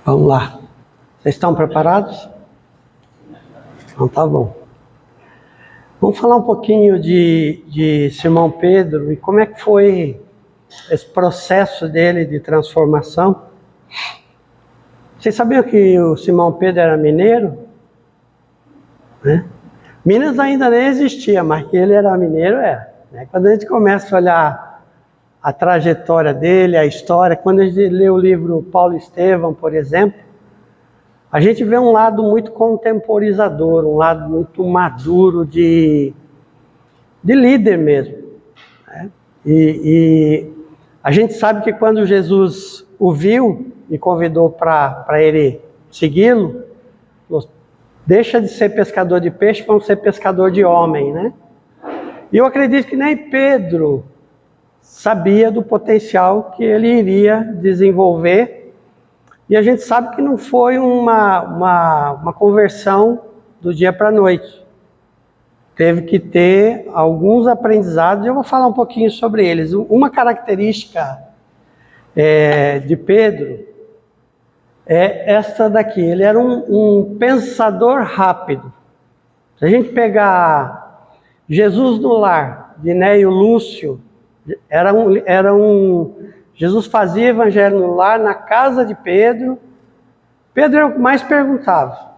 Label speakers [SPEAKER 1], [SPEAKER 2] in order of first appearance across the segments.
[SPEAKER 1] Vamos lá. Vocês estão preparados? Então tá bom. Vamos falar um pouquinho de Simão Pedro e como é que foi esse processo dele de transformação. Vocês sabiam que o Simão Pedro era mineiro? Né? Minas ainda nem existia, mas que ele era mineiro né? Quando a gente começa a olhar a trajetória dele, a história, quando a gente lê o livro Paulo Estevão, por exemplo, a gente vê um lado muito contemporizador, um lado muito maduro de líder mesmo. Né? E a gente sabe que quando Jesus o viu e convidou para ele segui-lo, deixa de ser pescador de peixe, vamos ser pescador de homem, né? E eu acredito que nem Pedro sabia do potencial que ele iria desenvolver. E a gente sabe que não foi uma conversão do dia para a noite. Teve que ter alguns aprendizados, e eu vou falar um pouquinho sobre eles. Uma característica de Pedro é essa daqui. Ele era um pensador rápido. Se a gente pegar Jesus no lar, de Neio Lúcio, Jesus fazia evangelho no lar, na casa de Pedro. Pedro era o que mais perguntava.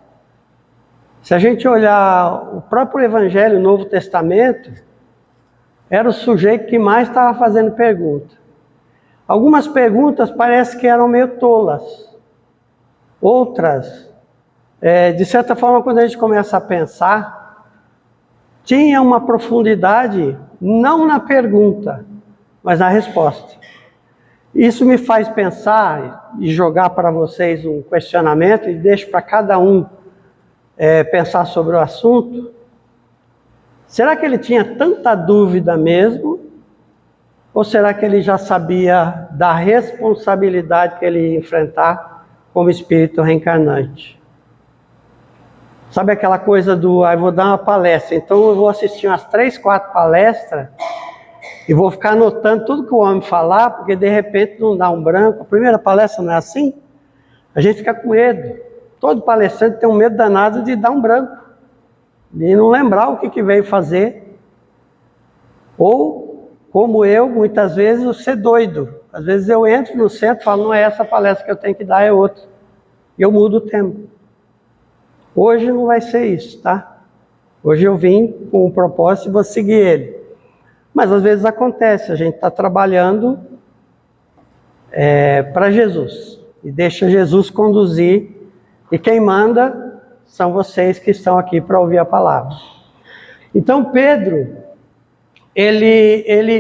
[SPEAKER 1] Se a gente olhar o próprio evangelho, o Novo Testamento, era o sujeito que mais estava fazendo pergunta. Algumas perguntas parece que eram meio tolas. Outras, de certa forma, quando a gente começa a pensar, tinha uma profundidade, não na pergunta, mas na resposta. Isso me faz pensar e jogar para vocês um questionamento, e deixo para cada um pensar sobre o assunto. Será que ele tinha tanta dúvida mesmo? Ou será que ele já sabia da responsabilidade que ele ia enfrentar como espírito reencarnante? Sabe aquela coisa eu vou dar uma palestra, então eu vou assistir umas 3, 4 palestras e vou ficar anotando tudo que o homem falar, porque de repente não dá um branco. A primeira palestra não é assim? A gente fica com medo. Todo palestrante tem um medo danado de dar um branco, de não lembrar o que veio fazer. Ou, como eu, muitas vezes, eu ser doido. Às vezes eu entro no centro e falo, não é essa palestra que eu tenho que dar, é outra. E eu mudo o tema. Hoje não vai ser isso, tá? Hoje eu vim com um propósito e vou seguir ele. Mas às vezes acontece, a gente está trabalhando para Jesus. E deixa Jesus conduzir. E quem manda são vocês que estão aqui para ouvir a palavra. Então Pedro,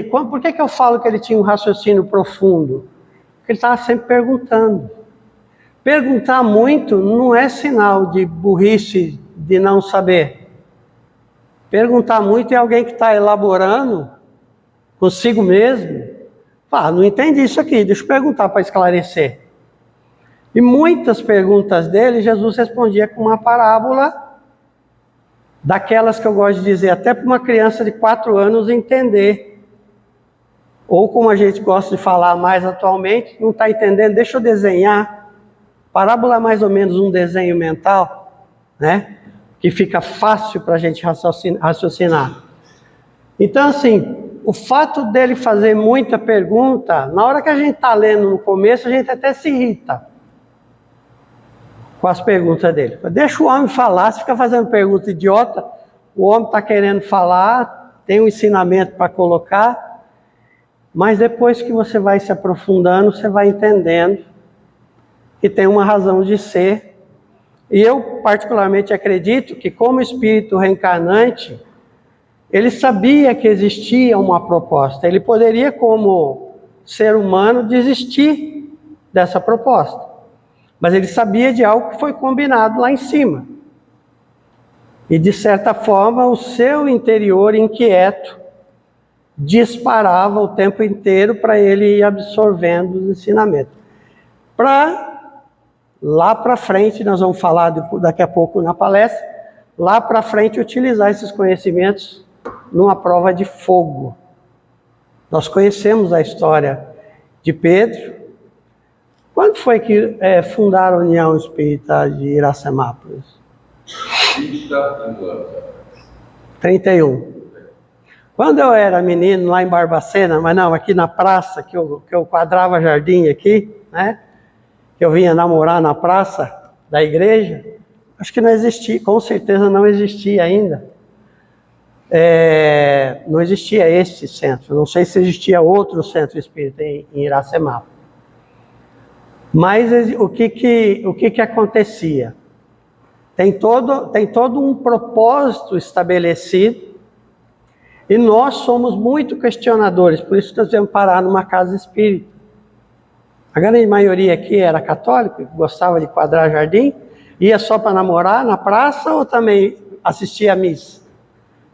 [SPEAKER 1] por que eu falo que ele tinha um raciocínio profundo? Porque ele estava sempre perguntando. Perguntar muito não é sinal de burrice, de não saber. Perguntar muito é alguém que está elaborando consigo mesmo. Não entendi isso aqui, deixa eu perguntar para esclarecer. E muitas perguntas dele, Jesus respondia com uma parábola, daquelas que eu gosto de dizer, até para uma criança de 4 anos entender. Ou como a gente gosta de falar mais atualmente, não está entendendo, deixa eu desenhar. Parábola é mais ou menos um desenho mental, né? Que fica fácil para a gente raciocinar. Então, assim, o fato dele fazer muita pergunta, na hora que a gente está lendo no começo, a gente até se irrita com as perguntas dele. Deixa o homem falar, se fica fazendo pergunta idiota, o homem está querendo falar, tem um ensinamento para colocar, mas depois que você vai se aprofundando, você vai entendendo que tem uma razão de ser. E eu particularmente acredito que, como espírito reencarnante, ele sabia que existia uma proposta. Ele poderia, como ser humano, desistir dessa proposta. Mas ele sabia de algo que foi combinado lá em cima. E, de certa forma, o seu interior inquieto disparava o tempo inteiro para ele ir absorvendo os ensinamentos. Lá para frente, nós vamos falar daqui a pouco na palestra, lá para frente utilizar esses conhecimentos numa prova de fogo. Nós conhecemos a história de Pedro, Quando foi que fundaram a União Espírita de Iracemápolis? 31. Quando eu era menino lá em Barbacena, mas não, aqui na praça, que eu quadrava jardim aqui, né? Que eu vinha namorar na praça da igreja, acho que não existia, com certeza não existia ainda. Não existia esse centro, não sei se existia outro centro espírita em Iracemápolis. Mas o que acontecia? Tem todo um propósito estabelecido, e nós somos muito questionadores, por isso nós viemos parar numa casa espírita. A grande maioria aqui era católica, gostava de quadrar jardim, ia só para namorar na praça ou também assistia à missa.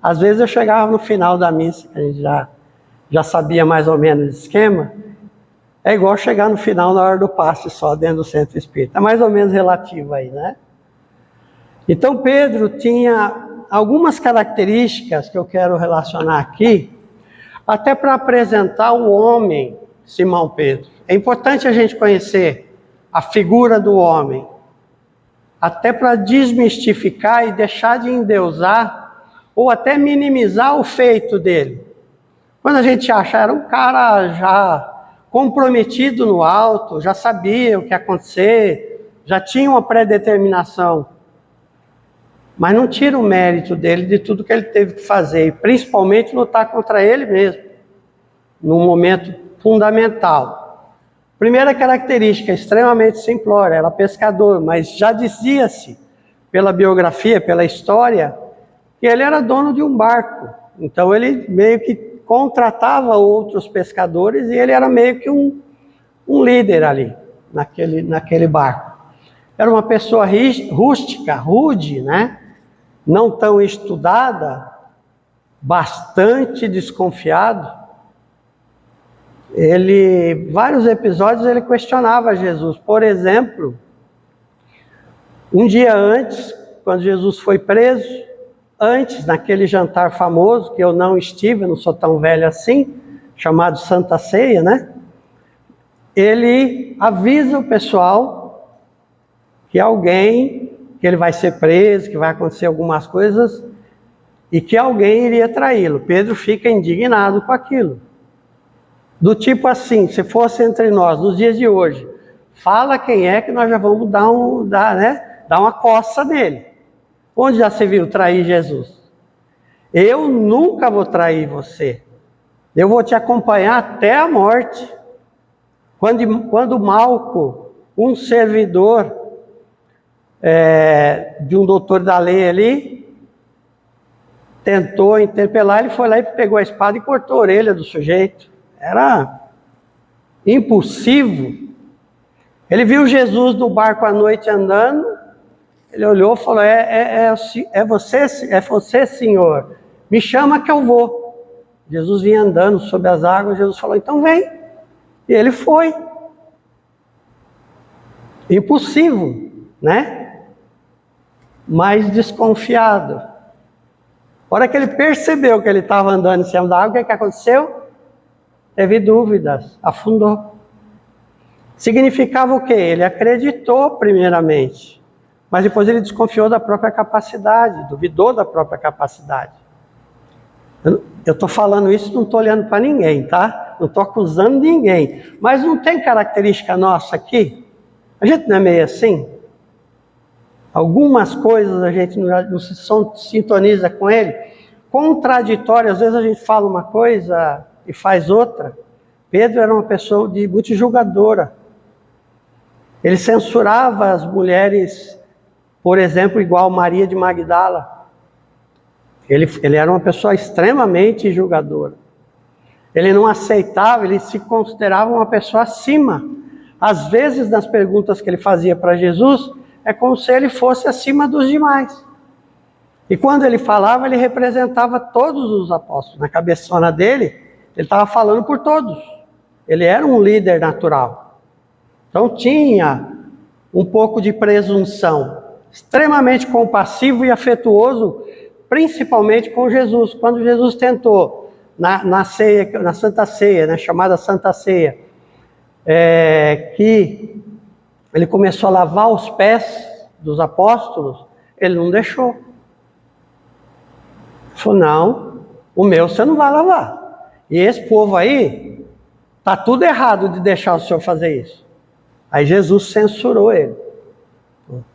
[SPEAKER 1] Às vezes eu chegava no final da missa, que a gente já sabia mais ou menos o esquema. É igual chegar no final na hora do passe só, dentro do centro espírita. É mais ou menos relativo aí, né? Então Pedro tinha algumas características que eu quero relacionar aqui, até para apresentar o homem Simão Pedro. É importante a gente conhecer a figura do homem, até para desmistificar e deixar de endeusar, ou até minimizar o feito dele. Quando a gente acha, era um cara já comprometido no alto, já sabia o que ia acontecer, já tinha uma predeterminação. Mas não tira o mérito dele de tudo que ele teve que fazer, e principalmente lutar contra ele mesmo, num momento fundamental. Primeira característica, extremamente simplória, era pescador, mas já dizia-se, pela biografia, pela história, que ele era dono de um barco. Então ele meio que contratava outros pescadores e ele era meio que um líder ali, naquele barco. Era uma pessoa rústica, rude, né? Não tão estudada, bastante desconfiado. Vários episódios ele questionava Jesus. Por exemplo, um dia antes, quando Jesus foi preso, antes, naquele jantar famoso, que eu não estive, eu não sou tão velho assim, chamado Santa Ceia, né? Ele avisa o pessoal que que ele vai ser preso, que vai acontecer algumas coisas, e que alguém iria traí-lo. Pedro fica indignado com aquilo. Do tipo assim, se fosse entre nós, nos dias de hoje, fala quem é que nós já vamos dar uma coça nele. Onde já se viu trair Jesus? Eu nunca vou trair você. Eu vou te acompanhar até a morte. Quando Malco, um servidor de um doutor da lei ali, tentou interpelar, ele foi lá e pegou a espada e cortou a orelha do sujeito. Era impulsivo. Ele viu Jesus no barco à noite andando, ele olhou e falou, é você, Senhor, me chama que eu vou. Jesus vinha andando sobre as águas, Jesus falou, então vem. E ele foi. Impulsivo, né? Mas desconfiado. A hora que ele percebeu que ele estava andando em cima da água, o que aconteceu? Teve dúvidas, afundou. Significava o quê? Ele acreditou primeiramente, mas depois ele desconfiou da própria capacidade, duvidou da própria capacidade. Eu estou falando isso, não estou olhando para ninguém, tá? Não estou acusando ninguém. Mas não tem característica nossa aqui? A gente não é meio assim? Algumas coisas a gente não se sintoniza com ele. Contraditório, às vezes a gente fala uma coisa e faz outra. Pedro era uma pessoa muito julgadora. Ele censurava as mulheres, por exemplo, igual Maria de Magdala. Ele era uma pessoa extremamente julgadora. Ele não aceitava, ele se considerava uma pessoa acima. Às vezes, nas perguntas que ele fazia para Jesus, é como se ele fosse acima dos demais. E quando ele falava, ele representava todos os apóstolos. Na cabeçona dele, ele estava falando por todos. Ele era um líder natural. Então tinha um pouco de presunção. Extremamente compassivo e afetuoso, principalmente com Jesus. Quando Jesus tentou, na Santa Ceia, né, chamada Santa Ceia, que Ele começou a lavar os pés dos apóstolos, ele não deixou. Falou, não, o meu você não vai lavar. E esse povo aí, tá tudo errado de deixar o senhor fazer isso. Aí Jesus censurou ele.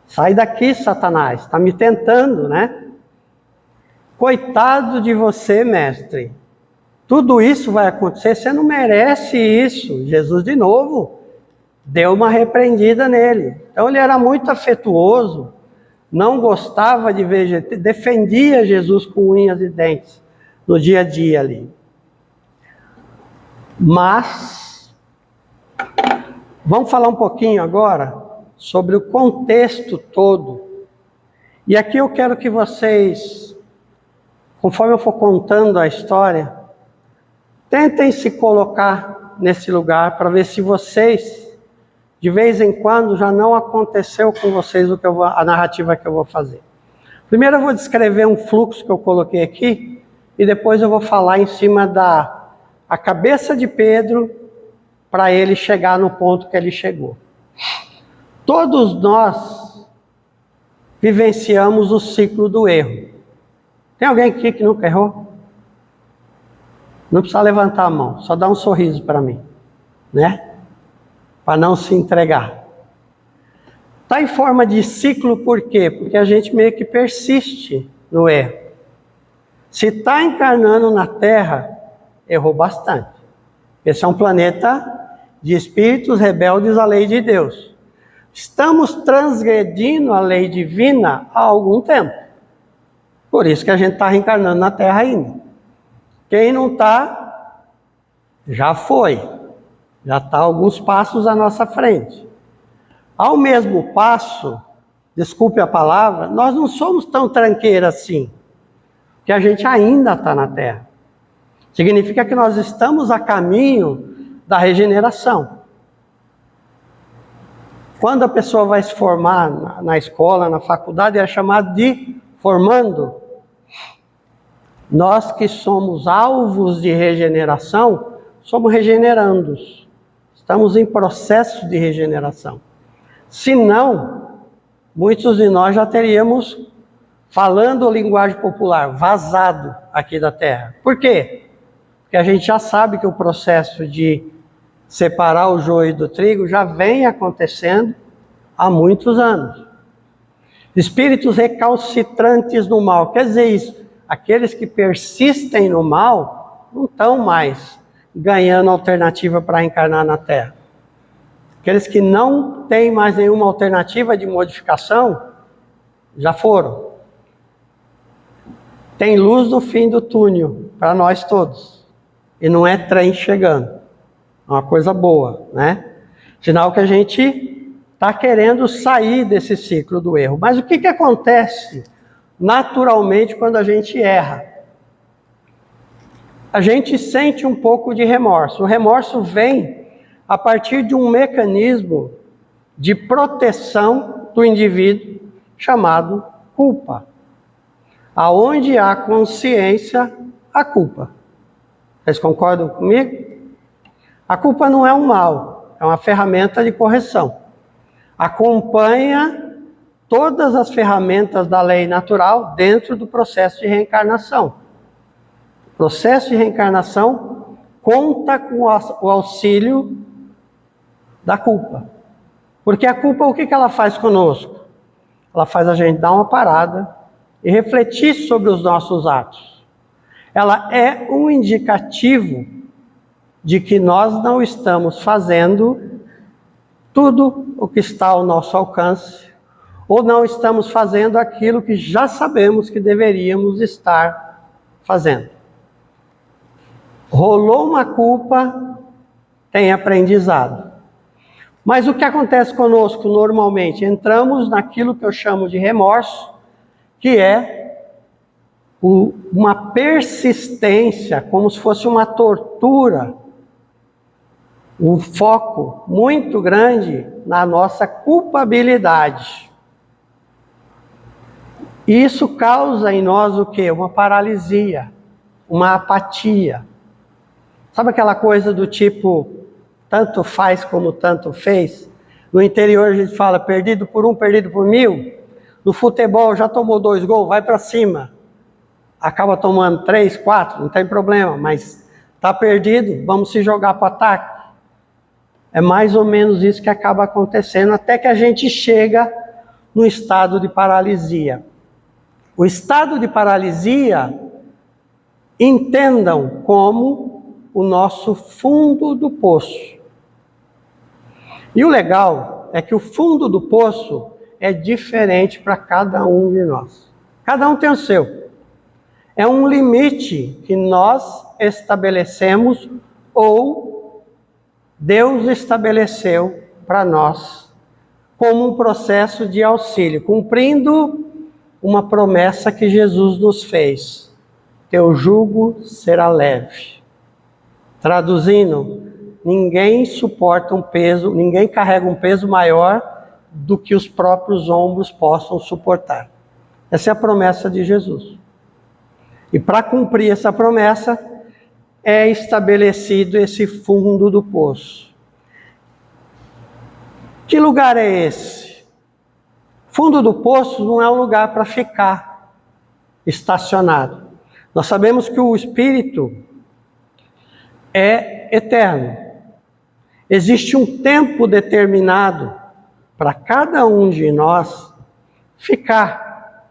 [SPEAKER 1] Sai daqui, Satanás, está me tentando, né? Coitado de você, mestre. Tudo isso vai acontecer, você não merece isso. Jesus, de novo, deu uma repreendida nele. Então ele era muito afetuoso, não gostava de ver, defendia Jesus com unhas e dentes no dia a dia ali. Mas, vamos falar um pouquinho agora sobre o contexto todo. E aqui eu quero que vocês, conforme eu for contando a história, tentem se colocar nesse lugar para ver se vocês, de vez em quando, já não aconteceu com vocês a narrativa que eu vou fazer. Primeiro eu vou descrever um fluxo que eu coloquei aqui, e depois eu vou falar em cima a cabeça de Pedro, para ele chegar no ponto que ele chegou. Todos nós vivenciamos o ciclo do erro. Tem alguém aqui que nunca errou? Não precisa levantar a mão, só dá um sorriso para mim, né? Para não se entregar. Está em forma de ciclo por quê? Porque a gente meio que persiste no erro. Se está encarnando na Terra, errou bastante. Esse é um planeta de espíritos rebeldes à lei de Deus. Estamos transgredindo a lei divina há algum tempo. Por isso que a gente está reencarnando na Terra ainda. Quem não está, já foi. Já está alguns passos à nossa frente. Ao mesmo passo, desculpe a palavra, nós não somos tão tranqueiros assim, que a gente ainda está na Terra. Significa que nós estamos a caminho da regeneração. Quando a pessoa vai se formar na escola, na faculdade, é chamado de formando. Nós que somos alvos de regeneração, somos regenerandos. Estamos em processo de regeneração. Se não, muitos de nós já teríamos, falando linguagem popular, vazado aqui da Terra. Por quê? Porque a gente já sabe que o processo de separar o joio do trigo já vem acontecendo há muitos anos. Espíritos recalcitrantes no mal, quer dizer isso, aqueles que persistem no mal não estão mais ganhando alternativa para encarnar na Terra. Aqueles que não têm mais nenhuma alternativa de modificação, já foram. Tem luz no fim do túnel para nós todos. E não é trem chegando. É uma coisa boa, né? Sinal que a gente está querendo sair desse ciclo do erro. Mas o que acontece naturalmente quando a gente erra? A gente sente um pouco de remorso. O remorso vem a partir de um mecanismo de proteção do indivíduo chamado culpa. Aonde há consciência, há culpa. Vocês concordam comigo? A culpa não é um mal, é uma ferramenta de correção. Acompanha todas as ferramentas da lei natural dentro do processo de reencarnação. O processo de reencarnação conta com o auxílio da culpa. Porque a culpa, o que ela faz conosco? Ela faz a gente dar uma parada e refletir sobre os nossos atos. Ela é um indicativo de que nós não estamos fazendo tudo o que está ao nosso alcance, ou não estamos fazendo aquilo que já sabemos que deveríamos estar fazendo. Rolou uma culpa, tem aprendizado. Mas o que acontece conosco normalmente? Entramos naquilo que eu chamo de remorso, que é uma persistência, como se fosse uma tortura, um foco muito grande na nossa culpabilidade. Isso causa em nós o quê? Uma paralisia, uma apatia. Sabe aquela coisa do tipo, tanto faz como tanto fez? No interior a gente fala perdido por 1, perdido por 1000. No futebol já tomou 2 gols, vai para cima. Acaba tomando 3, 4, não tem problema, mas está perdido, vamos se jogar para o ataque. É mais ou menos isso que acaba acontecendo, até que a gente chega no estado de paralisia. O estado de paralisia, entendam como o nosso fundo do poço. E o legal é que o fundo do poço é diferente para cada um de nós. Cada um tem o seu. É um limite que nós estabelecemos ou Deus estabeleceu para nós como um processo de auxílio, cumprindo uma promessa que Jesus nos fez. Teu jugo será leve. Traduzindo, ninguém suporta um peso, ninguém carrega um peso maior do que os próprios ombros possam suportar. Essa é a promessa de Jesus. E para cumprir essa promessa, é estabelecido esse fundo do poço. Que lugar é esse? Fundo do poço não é um lugar para ficar estacionado. Nós sabemos que o Espírito é eterno. Existe um tempo determinado para cada um de nós ficar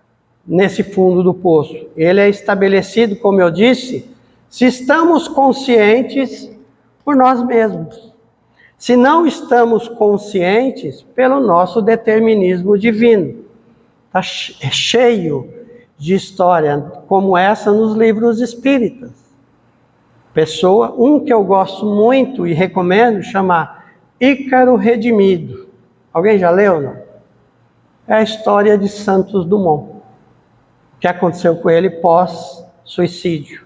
[SPEAKER 1] nesse fundo do poço. Ele é estabelecido, como eu disse, se estamos conscientes por nós mesmos. Se não estamos conscientes pelo nosso determinismo divino. Está cheio de história como essa nos livros espíritas. Um que eu gosto muito e recomendo, chama Ícaro Redimido. Alguém já leu, não? É a história de Santos Dumont. O que aconteceu com ele pós-suicídio.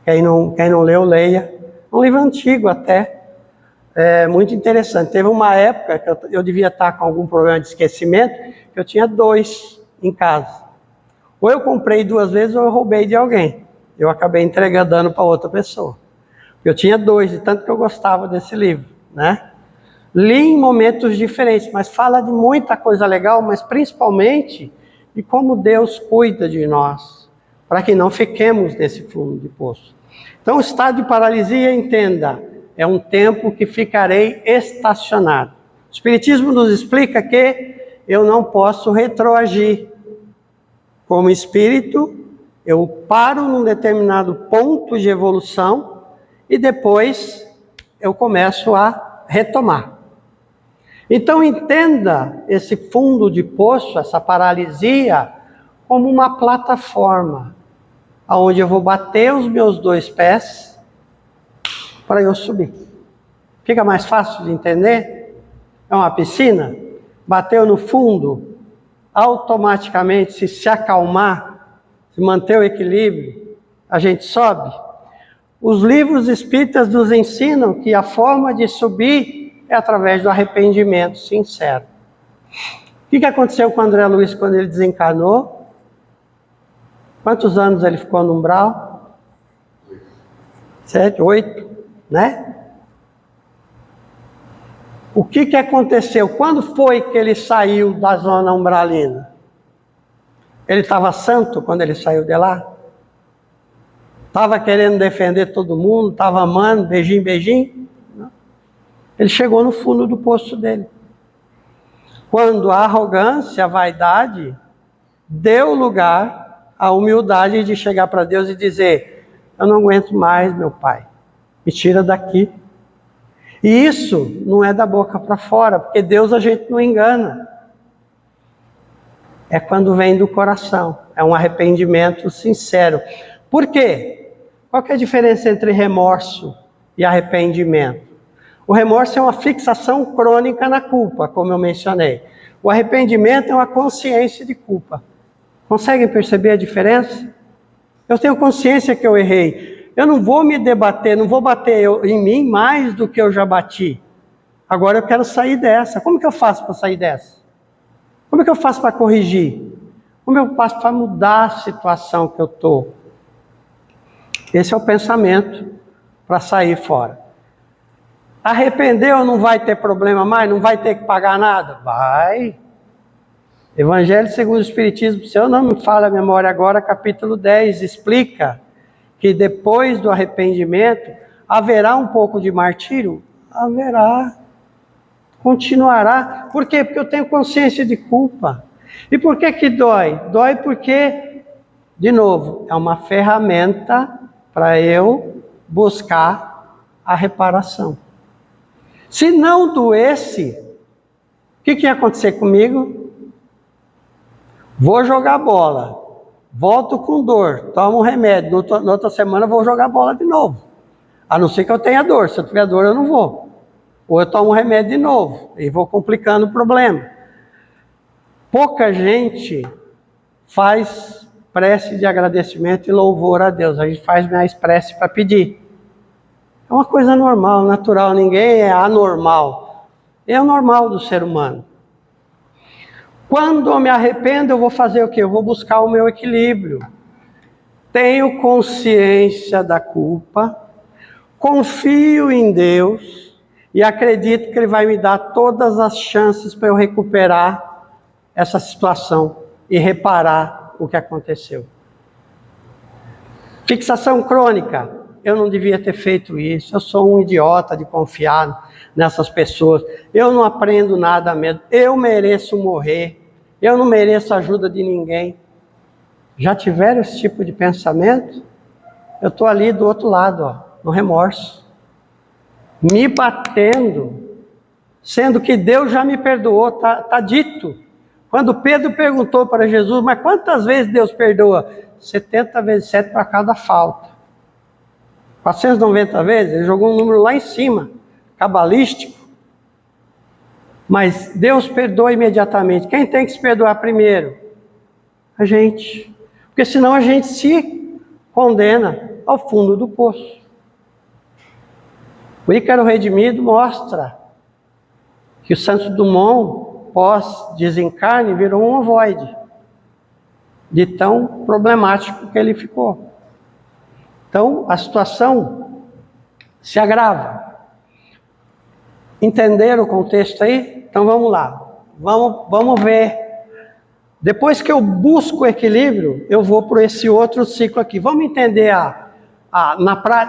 [SPEAKER 1] Quem não leu, leia. É um livro antigo até. É muito interessante. Teve uma época que eu devia estar com algum problema de esquecimento, que eu tinha 2 em casa. Ou eu comprei 2 vezes ou eu roubei de alguém. Eu acabei entregando, dando para outra pessoa. Eu tinha 2, de tanto que eu gostava desse livro, né? Li em momentos diferentes, mas fala de muita coisa legal, mas principalmente de como Deus cuida de nós, para que não fiquemos nesse fundo de poço. Então, o estado de paralisia, entenda, é um tempo que ficarei estacionado. O Espiritismo nos explica que eu não posso retroagir. Como espírito, eu paro num determinado ponto de evolução e depois eu começo a retomar. Então entenda esse fundo de poço, essa paralisia, como uma plataforma, onde eu vou bater os meus 2 pés para eu subir. Fica mais fácil de entender? É uma piscina, bateu no fundo, automaticamente se acalmar, se manter o equilíbrio, a gente sobe. Os livros espíritas nos ensinam que a forma de subir é através do arrependimento sincero. O que aconteceu com o André Luiz quando ele desencarnou? Quantos anos ele ficou no umbral? 7, 8, né? O que aconteceu? Quando foi que ele saiu da zona umbralina? Ele estava santo quando ele saiu de lá? Estava querendo defender todo mundo, estava amando, beijinho, beijinho? Não. Ele chegou no fundo do poço dele. Quando a arrogância, a vaidade, deu lugar à humildade de chegar para Deus e dizer: eu não aguento mais, meu Pai, me tira daqui. E isso não é da boca para fora, porque Deus a gente não engana. É quando vem do coração, é um arrependimento sincero. Por quê? Qual que é a diferença entre remorso e arrependimento? O remorso é uma fixação crônica na culpa, como eu mencionei. O arrependimento é uma consciência de culpa. Conseguem perceber a diferença? Eu tenho consciência que eu errei. Eu não vou me debater, não vou bater em mim mais do que eu já bati. Agora eu quero sair dessa. Como que eu faço para sair dessa? Como que eu faço para corrigir? Como eu faço para mudar a situação que eu estou? Esse é o pensamento para sair fora. Arrependeu, não vai ter problema mais? Não vai ter que pagar nada? Vai. Evangelho segundo o Espiritismo, se eu não me falha a memória agora, capítulo 10, explica que depois do arrependimento, haverá um pouco de martírio? Haverá. Continuará. Por quê? Porque eu tenho consciência de culpa. E por que que dói? Dói porque, de novo, é uma ferramenta para eu buscar a reparação. Se não doesse, o que ia acontecer comigo? Vou jogar bola, volto com dor, tomo um remédio, na outra semana vou jogar bola de novo. A não ser que eu tenha dor, se eu tiver dor eu não vou. Ou eu tomo um remédio de novo, e vou complicando o problema. Pouca gente faz prece de agradecimento e louvor a Deus, a gente faz mais prece para pedir. É uma coisa normal, natural, ninguém é anormal. É o normal do ser humano. Quando eu me arrependo, eu vou fazer o quê? Eu vou buscar o meu equilíbrio. Tenho consciência da culpa, confio em Deus e acredito que Ele vai me dar todas as chances para eu recuperar essa situação e reparar o que aconteceu. Fixação crônica. Eu não devia ter feito isso, eu sou um idiota de confiar nessas pessoas, eu não aprendo nada mesmo, eu mereço morrer, eu não mereço ajuda de ninguém. Já tiveram esse tipo de pensamento? Eu estou ali do outro lado, ó, no remorso, me batendo, sendo que Deus já me perdoou, tá dito. Quando Pedro perguntou para Jesus, mas quantas vezes Deus perdoa? 70 vezes 7 para cada falta. 490 vezes, ele jogou um número lá em cima, cabalístico. Mas Deus perdoa imediatamente. Quem tem que se perdoar primeiro? A gente. Porque senão a gente se condena ao fundo do poço. O Ícaro Redimido mostra que o Santos Dumont, pós-desencarne, virou um ovoide, de tão problemático que ele ficou. Então, a situação se agrava. Entenderam o contexto aí? Então, vamos lá. Vamos ver. Depois que eu busco o equilíbrio, eu vou para esse outro ciclo aqui. Vamos entender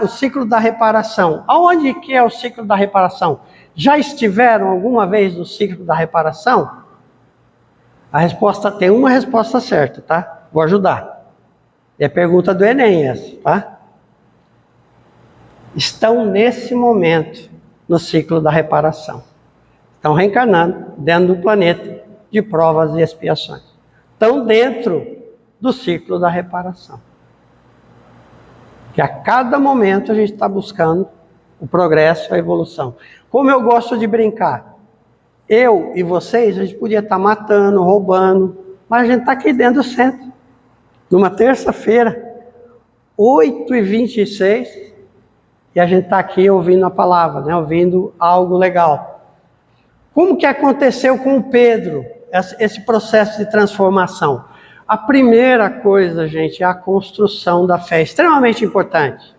[SPEAKER 1] o ciclo da reparação. Aonde que é o ciclo da reparação? Já estiveram alguma vez no ciclo da reparação? A resposta tem uma resposta certa, tá? Vou ajudar. É pergunta do Enem essa, tá? Estão nesse momento no ciclo da reparação. Estão reencarnando dentro do planeta de provas e expiações. Estão dentro do ciclo da reparação. Que a cada momento a gente está buscando o progresso, a evolução. Como eu gosto de brincar, eu e vocês, a gente podia estar matando, roubando, mas a gente está aqui dentro do centro. Numa terça-feira, 8h26, e a gente está aqui ouvindo a palavra, né? Ouvindo algo legal. Como que aconteceu com o Pedro, esse processo de transformação? A primeira coisa, gente, é a construção da fé, extremamente importante.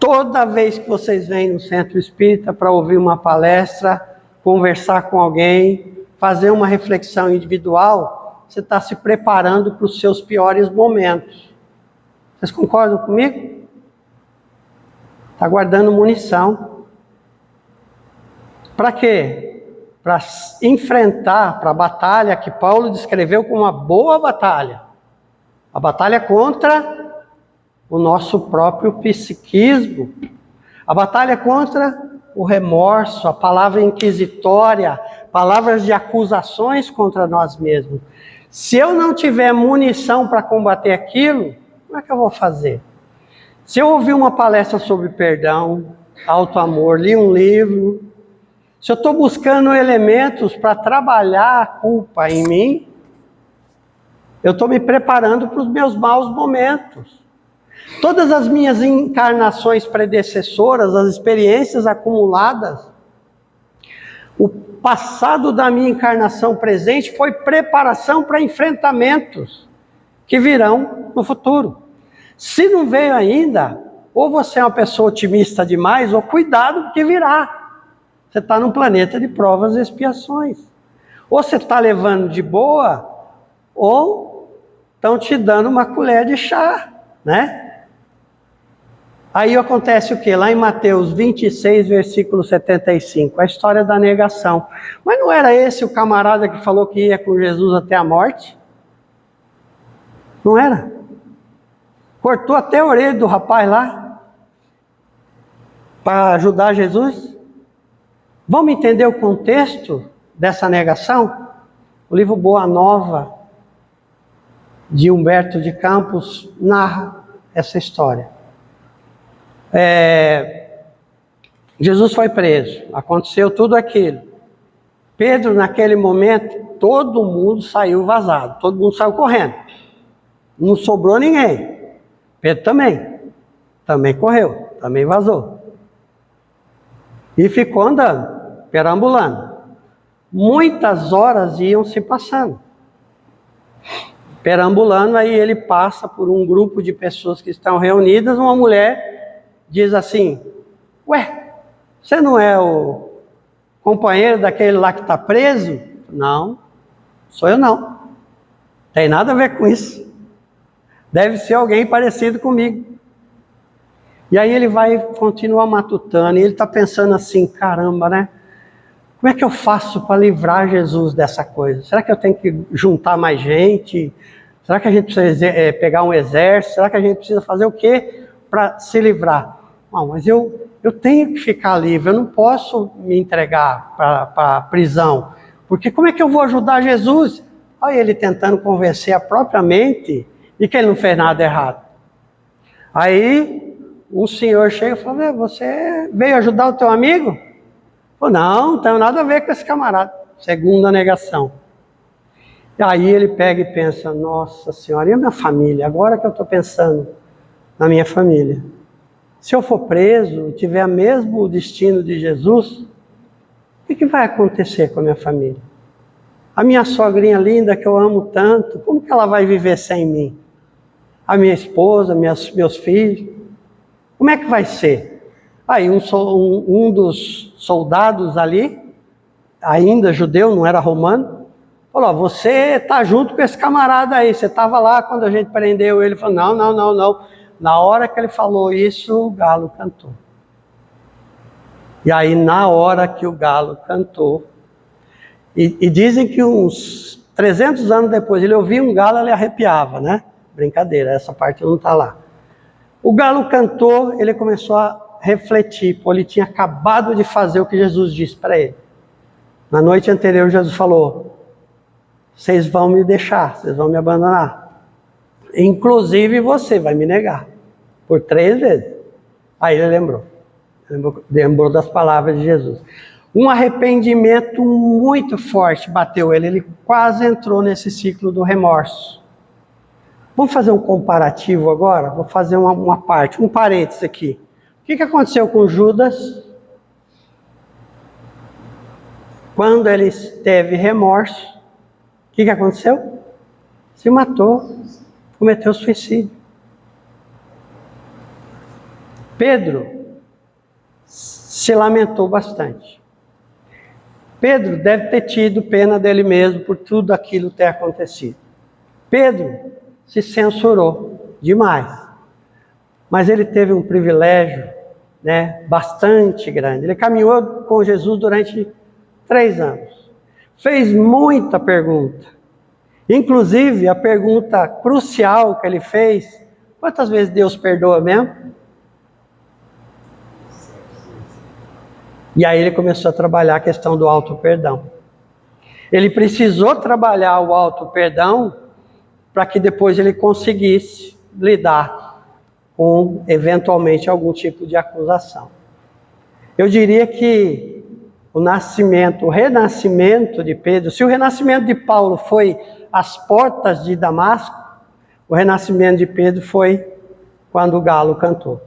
[SPEAKER 1] Toda vez que vocês vêm no Centro Espírita para ouvir uma palestra, conversar com alguém, fazer uma reflexão individual, você está se preparando para os seus piores momentos. Vocês concordam comigo? Está guardando munição. Para quê? Para enfrentar, para a batalha que Paulo descreveu como uma boa batalha. A batalha contra o nosso próprio psiquismo. A batalha contra o remorso, a palavra inquisitória, palavras de acusações contra nós mesmos. Se eu não tiver munição para combater aquilo, como é que eu vou fazer? Se eu ouvir uma palestra sobre perdão, auto-amor, li um livro, se eu estou buscando elementos para trabalhar a culpa em mim, eu estou me preparando para os meus maus momentos. Todas as minhas encarnações predecessoras, as experiências acumuladas, o passado da minha encarnação presente foi preparação para enfrentamentos que virão no futuro. Se não veio ainda, Ou você é uma pessoa otimista demais, ou cuidado porque virá. Você está num planeta de provas e expiações. Ou você está levando de boa, ou estão te dando uma colher de chá, né? Aí acontece o quê? Lá em Mateus 26, versículo 75, a história da negação. Mas não era esse o camarada que falou que ia com Jesus até a morte? Não era? Cortou até a orelha do rapaz lá, para ajudar Jesus? Vamos entender o contexto dessa negação? O livro Boa Nova, de Humberto de Campos, narra essa história. Jesus foi preso, aconteceu tudo aquilo. Pedro, naquele momento, todo mundo saiu vazado, todo mundo saiu correndo. Não sobrou ninguém. Pedro também correu, também vazou. E ficou andando, perambulando. Muitas horas iam se passando. Perambulando, aí ele passa por um grupo de pessoas que estão reunidas, uma mulher diz assim: ué, você não é o companheiro daquele lá que está preso? Não, sou eu não. Tem nada a ver com isso. Deve ser alguém parecido comigo. E aí ele vai continuar matutando, e ele está pensando assim: caramba, né? Como é que eu faço para livrar Jesus dessa coisa? Será que eu tenho que juntar mais gente? Será que a gente precisa pegar um exército? Será que a gente precisa fazer o quê para se livrar? Não, mas eu tenho que ficar livre, eu não posso me entregar para a prisão. Porque como é que eu vou ajudar Jesus? Aí ele tentando convencer a própria mente de que ele não fez nada errado. Aí um senhor chega e fala: você veio ajudar o teu amigo? Falou: não tenho nada a ver com esse camarada. Segunda negação. E aí ele pega e pensa: nossa senhora, e a minha família? Agora que eu estou pensando na minha família. Se eu for preso e tiver o mesmo destino de Jesus, o que vai acontecer com a minha família? A minha sogrinha linda que eu amo tanto, como que ela vai viver sem mim? A minha esposa, meus filhos, como é que vai ser? Aí um dos soldados ali, ainda judeu, não era romano, falou: você está junto com esse camarada aí, você estava lá quando a gente prendeu ele. Ele falou: não. Na hora que ele falou isso, o galo cantou. E aí, na hora que o galo cantou, e dizem que uns 300 anos depois, ele ouvia um galo, ele arrepiava, né? Brincadeira, essa parte não está lá. O galo cantou, ele começou a refletir, porque ele tinha acabado de fazer o que Jesus disse para ele. Na noite anterior, Jesus falou: vocês vão me deixar, vocês vão me abandonar. Inclusive você vai me negar, por 3 vezes. Aí ele lembrou das palavras de Jesus. Um arrependimento muito forte bateu ele quase entrou nesse ciclo do remorso. Vamos fazer um comparativo agora? Vou fazer uma parte, um parênteses aqui. O que aconteceu com Judas? Quando ele teve remorso, o que aconteceu? Se matou, cometeu suicídio. Pedro se lamentou bastante. Pedro deve ter tido pena dele mesmo por tudo aquilo ter acontecido. Pedro se censurou demais. Mas ele teve um privilégio, né, bastante grande. Ele caminhou com Jesus durante 3 anos. Fez muita pergunta. Inclusive, a pergunta crucial que ele fez: quantas vezes Deus perdoa mesmo? E aí ele começou a trabalhar a questão do auto-perdão. Ele precisou trabalhar o auto-perdão para que depois ele conseguisse lidar com, eventualmente, algum tipo de acusação. Eu diria que o renascimento de Pedro, se o renascimento de Paulo foi às portas de Damasco, o renascimento de Pedro foi quando o galo cantou.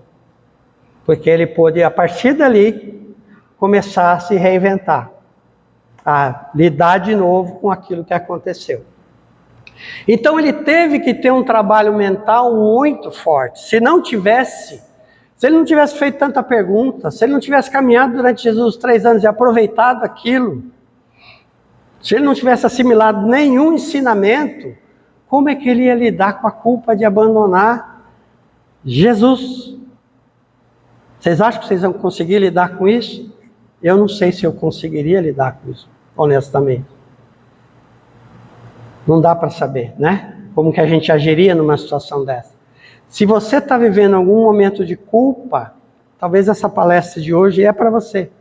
[SPEAKER 1] Porque ele pôde, a partir dali, começar a se reinventar, a lidar de novo com aquilo que aconteceu. Então ele teve que ter um trabalho mental muito forte. Se Se ele não tivesse feito tanta pergunta, se ele não tivesse caminhado durante Jesus 3 anos e aproveitado aquilo, se ele não tivesse assimilado nenhum ensinamento, como é que ele ia lidar com a culpa de abandonar Jesus? Vocês acham que vocês vão conseguir lidar com isso? Eu não sei se eu conseguiria lidar com isso, honestamente. Não dá para saber, né? Como que a gente agiria numa situação dessa. Se você está vivendo algum momento de culpa, talvez essa palestra de hoje é para você.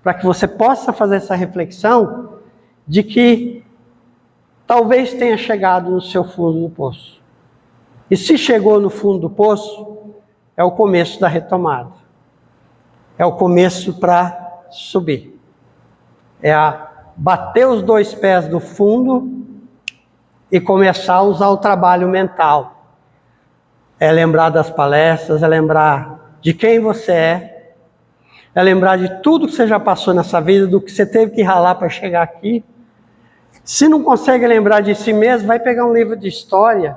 [SPEAKER 1] Para que você possa fazer essa reflexão de que talvez tenha chegado no seu fundo do poço. E se chegou no fundo do poço, é o começo da retomada. É o começo para subir. É bater os 2 pés do fundo e começar a usar o trabalho mental. É lembrar das palestras, é lembrar de quem você é lembrar de tudo que você já passou nessa vida, do que você teve que ralar para chegar aqui. Se não consegue lembrar de si mesmo, vai pegar um livro de história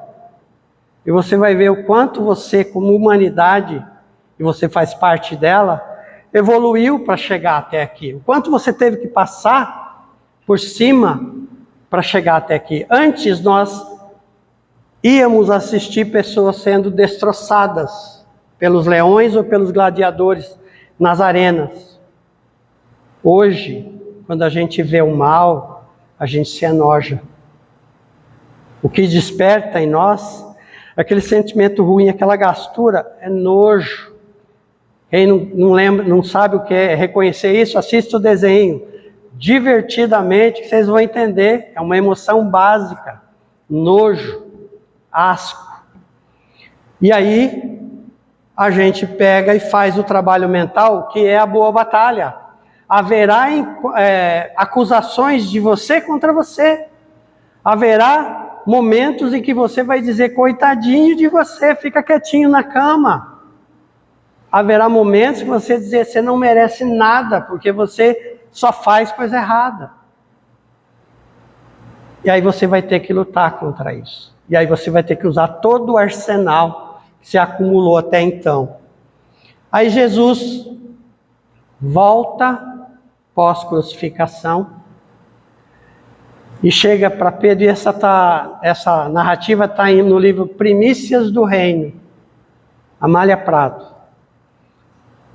[SPEAKER 1] e você vai ver o quanto você, como humanidade, e você faz parte dela, evoluiu para chegar até aqui. O quanto você teve que passar por cima para chegar até aqui. Antes nós íamos assistir pessoas sendo destroçadas pelos leões ou pelos gladiadores nas arenas. Hoje, quando a gente vê o mal, a gente se enoja. O que desperta em nós, aquele sentimento ruim, aquela gastura, é nojo. Quem não lembra, não sabe o que é reconhecer isso, assista o desenho. Divertidamente, que vocês vão entender. É uma emoção básica. Nojo, asco. E aí, a gente pega e faz o trabalho mental, que é a boa batalha. Haverá acusações de você contra você. Haverá momentos em que você vai dizer, coitadinho de você, fica quietinho na cama. Haverá momentos que você dizer, você não merece nada, porque você só faz coisa errada. E aí você vai ter que lutar contra isso. E aí você vai ter que usar todo o arsenal que se acumulou até então. Aí Jesus volta pós-crucificação e chega para Pedro, e essa narrativa está no livro Primícias do Reino, Amália Prado.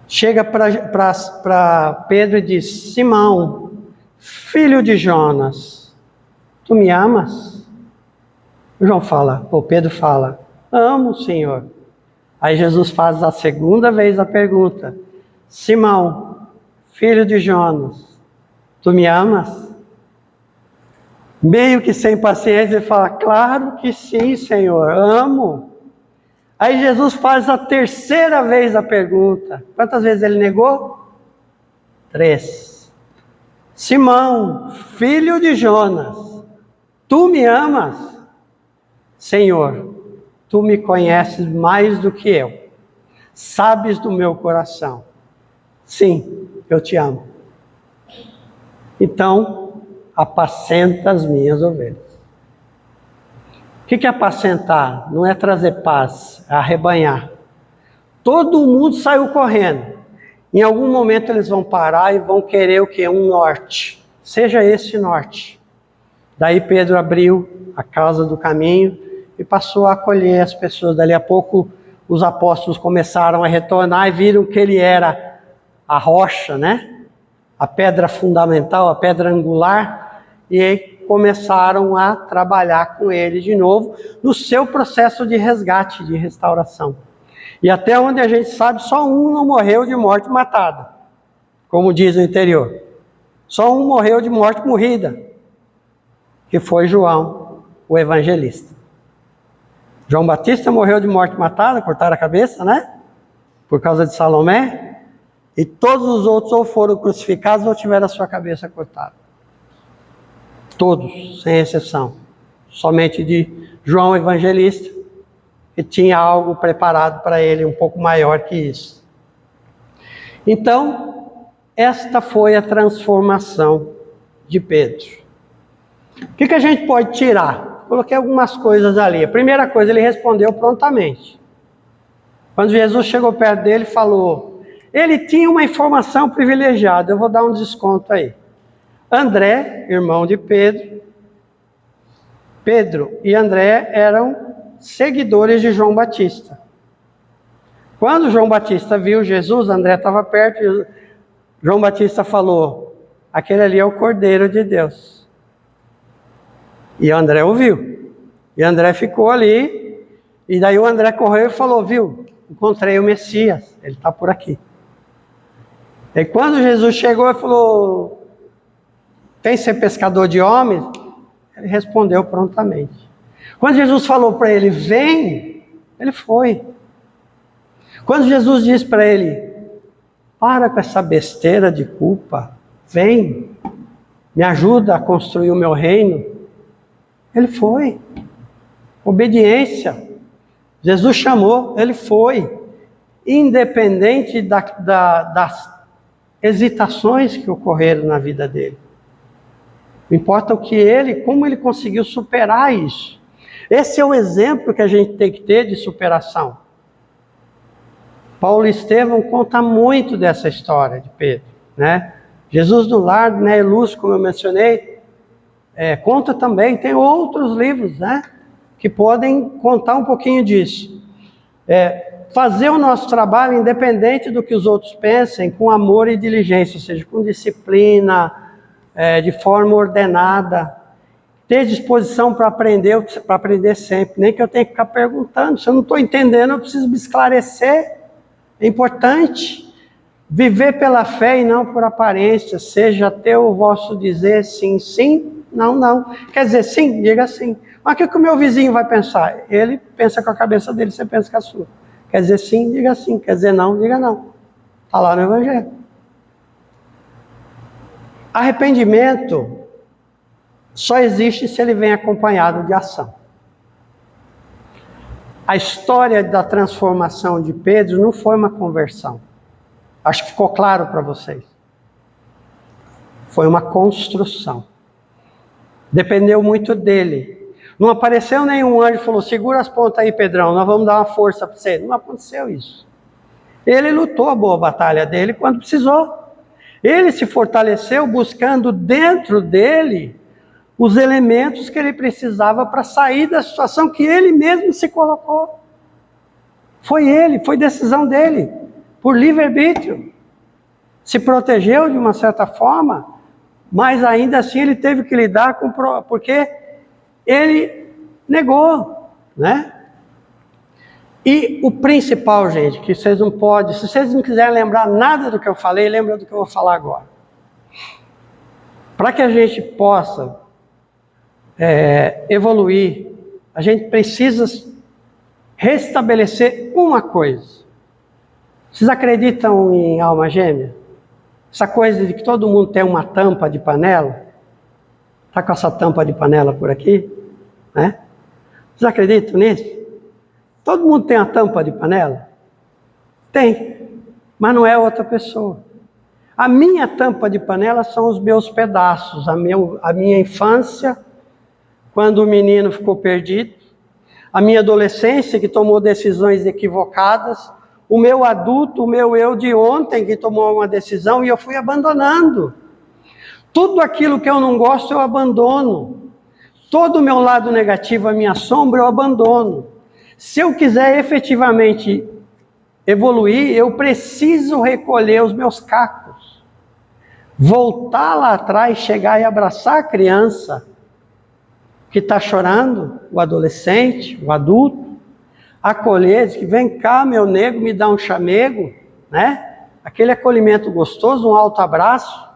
[SPEAKER 1] Chega para Pedro e diz, Simão, filho de Jonas, tu me amas? Pedro fala, amo, Senhor. Aí Jesus faz a segunda vez a pergunta, Simão, filho de Jonas, tu me amas? Meio que sem paciência, ele fala, claro que sim, Senhor, amo. Aí Jesus faz a terceira vez a pergunta. Quantas vezes ele negou? 3. Simão, filho de Jonas, tu me amas? Senhor, tu me conheces mais do que eu. Sabes do meu coração. Sim, eu te amo. Então, apacenta as minhas ovelhas. O que é apacentar? Não é trazer paz, é arrebanhar. Todo mundo saiu correndo. Em algum momento eles vão parar e vão querer o quê? Um norte. Seja esse norte. Daí Pedro abriu a casa do caminho e passou a acolher as pessoas. Dali a pouco os apóstolos começaram a retornar e viram que ele era a rocha, né? A pedra fundamental, a pedra angular, e aí começaram a trabalhar com ele de novo no seu processo de resgate, de restauração. E até onde a gente sabe, só um não morreu de morte matada, como diz o interior. Só um morreu de morte morrida, que foi João, o evangelista. João Batista morreu de morte matada, cortaram a cabeça, né? Por causa de Salomé. E todos os outros ou foram crucificados ou tiveram a sua cabeça cortada. Todos, sem exceção. Somente de João Evangelista, que tinha algo preparado para ele um pouco maior que isso. Então, esta foi a transformação de Pedro. O que a gente pode tirar? Coloquei algumas coisas ali. A primeira coisa, ele respondeu prontamente. Quando Jesus chegou perto dele, falou, ele tinha uma informação privilegiada, eu vou dar um desconto aí. André, irmão de Pedro e André eram seguidores de João Batista. Quando João Batista viu Jesus, André estava perto, João Batista falou, aquele ali é o Cordeiro de Deus. E André ouviu. E André ficou ali, e daí o André correu e falou, viu, encontrei o Messias, ele está por aqui. E quando Jesus chegou e falou, tem ser pescador de homens? Ele respondeu prontamente. Quando Jesus falou para ele, vem, ele foi. Quando Jesus disse para ele, para com essa besteira de culpa, vem, me ajuda a construir o meu reino, ele foi. Obediência. Jesus chamou, ele foi. Independente das hesitações que ocorreram na vida dele. Importa o que como ele conseguiu superar isso. Esse é o exemplo que a gente tem que ter de superação. Paulo Estevão conta muito dessa história de Pedro, né? Jesus no Lar, né, Luz, como eu mencionei, conta também, tem outros livros, né, que podem contar um pouquinho disso. Fazer o nosso trabalho independente do que os outros pensem, com amor e diligência, ou seja, com disciplina, de forma ordenada, ter disposição para aprender sempre, nem que eu tenha que ficar perguntando, se eu não estou entendendo, eu preciso me esclarecer. É importante viver pela fé e não por aparência, seja teu o vosso dizer sim, sim, não, não. Quer dizer sim? Diga sim. Mas o que o meu vizinho vai pensar? Ele pensa com a cabeça dele, você pensa com a sua. Quer dizer sim, diga sim. Quer dizer não, diga não. Está lá no Evangelho. Arrependimento só existe se ele vem acompanhado de ação. A história da transformação de Pedro não foi uma conversão. Acho que ficou claro para vocês. Foi uma construção. Dependeu muito dele. Não apareceu nenhum anjo e falou, segura as pontas aí, Pedrão, nós vamos dar uma força para você. Não aconteceu isso. Ele lutou a boa batalha dele quando precisou. Ele se fortaleceu buscando dentro dele os elementos que ele precisava para sair da situação que ele mesmo se colocou. Foi decisão dele, por livre-arbítrio. Se protegeu de uma certa forma, mas ainda assim ele teve que lidar com... porque ele negou, né? E o principal, gente, que vocês não podem... Se vocês não quiserem lembrar nada do que eu falei, lembra do que eu vou falar agora. Para que a gente possa evoluir, a gente precisa restabelecer uma coisa. Vocês acreditam em alma gêmea? Essa coisa de que todo mundo tem uma tampa de panela? Está com essa tampa de panela por aqui? Né? Vocês acreditam nisso? Todo mundo tem a tampa de panela? Tem, mas não é outra pessoa. A minha tampa de panela são os meus pedaços, a minha infância, quando o menino ficou perdido, a minha adolescência que tomou decisões equivocadas, o meu adulto, o meu eu de ontem que tomou uma decisão e eu fui abandonando. Tudo aquilo que eu não gosto eu abandono. Todo o meu lado negativo, a minha sombra eu abandono. Se eu quiser efetivamente evoluir, eu preciso recolher os meus cacos. Voltar lá atrás, chegar e abraçar a criança que está chorando, o adolescente, o adulto, acolher, diz que vem cá, meu nego, me dá um chamego, né? Aquele acolhimento gostoso, um alto abraço,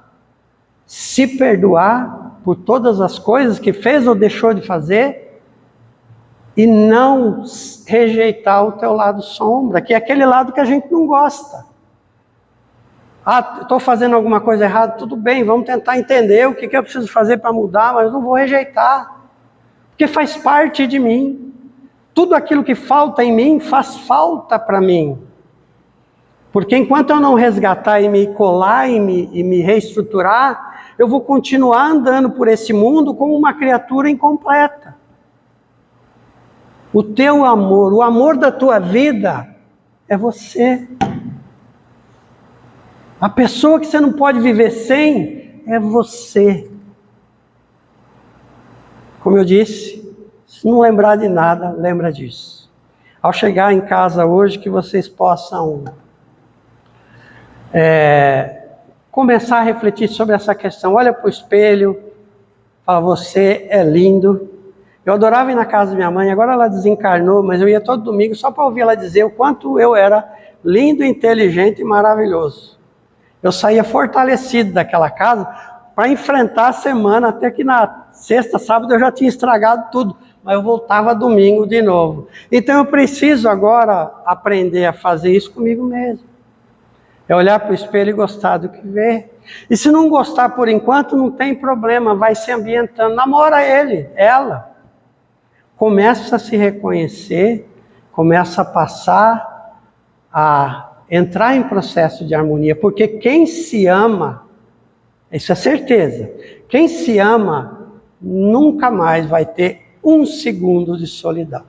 [SPEAKER 1] se perdoar por todas as coisas que fez ou deixou de fazer e não rejeitar o teu lado sombra, que é aquele lado que a gente não gosta. Estou fazendo alguma coisa errada, tudo bem, vamos tentar entender o que eu preciso fazer para mudar, mas não vou rejeitar. Porque faz parte de mim. Tudo aquilo que falta em mim, faz falta para mim. Porque enquanto eu não resgatar e me colar e me reestruturar, eu vou continuar andando por esse mundo como uma criatura incompleta. O teu amor, o amor da tua vida, é você. A pessoa que você não pode viver sem é você. Como eu disse, se não lembrar de nada, lembra disso. Ao chegar em casa hoje, que vocês possam começar a refletir sobre essa questão. Olha para o espelho, fala, você é lindo. Eu adorava ir na casa da minha mãe, agora ela desencarnou, mas eu ia todo domingo só para ouvir ela dizer o quanto eu era lindo, inteligente e maravilhoso. Eu saía fortalecido daquela casa para enfrentar a semana, até que na sexta, sábado eu já tinha estragado tudo, mas eu voltava domingo de novo. Então eu preciso agora aprender a fazer isso comigo mesmo. É olhar para o espelho e gostar do que vê. E se não gostar por enquanto, não tem problema, vai se ambientando, namora ele, ela. Começa a se reconhecer, começa a passar a entrar em processo de harmonia, porque quem se ama, isso é certeza, quem se ama nunca mais vai ter um segundo de solidão.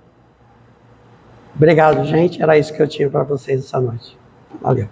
[SPEAKER 1] Obrigado, gente, era isso que eu tinha para vocês essa noite. Valeu.